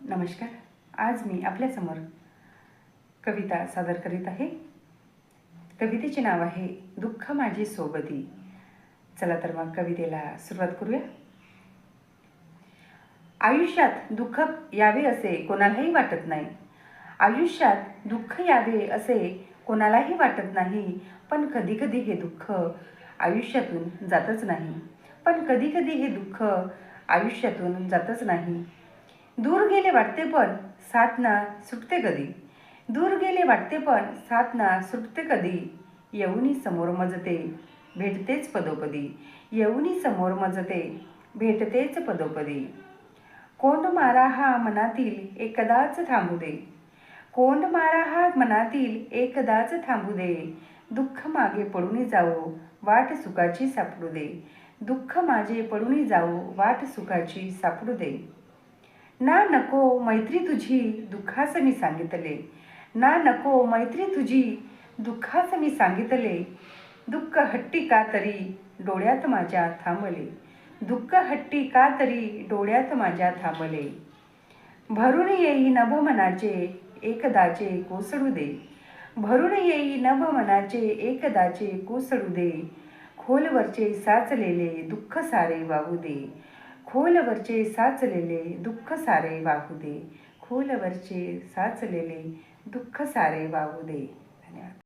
नमस्कार. आज मी आपल्यासमोर कविता सादर करीत आहे. कवितेचे नाव आहे दुःख माझी सोबती. चला तर मग कवितेला सुरुवात करूया. आयुष्यात दुःख यावे असे कोणालाही वाटत नाही. आयुष्यात दुःख यावे असे कोणालाही वाटत नाही. पण कधीकधी हे दुःख आयुष्यातून जातच नाही. हे दुःख आयुष्यातून जातच नाही. दूर गेले वाटते पण साथ सुटते कधी. दूर गेले वाटते पण साथ सुटते कधी. येऊनी समोर मजते भेटतेच पदोपदी. येऊनी समोर मजते भेटतेच पदोपदी. कोंड मारा हा मनातील एकदाच थांबू दे. कोंड मारा हा मनातील एकदाच थांबू दे. दुःख मागे पडून जाओ वाट सुखाची सापडू दे. दुःख माझे पडून जाओ वाट सुखाची सापडू दे. ना नको मैत्री तुझी दुःखास मी सांगितले. ना नको मैत्री तुझी दुःखास मी सांगितले. दुःख हट्टी का तरी डोळ्यात माझ्या थांबले. दुःख हट्टी का तरी डोळ्यात माझ्या थांबले. भरून येई नभ मनाचे एकदाचे कोसळू दे. भरून येई नभ मनाचे एकदाचे कोसळू दे. खोलवरचे साचलेले दुःख सारे वाहू दे. खोलवरचे साचलेले दुःख सारे वाहू दे. खोलवरचे साचलेले दुःख सारे वाहू दे. धन्यवाद.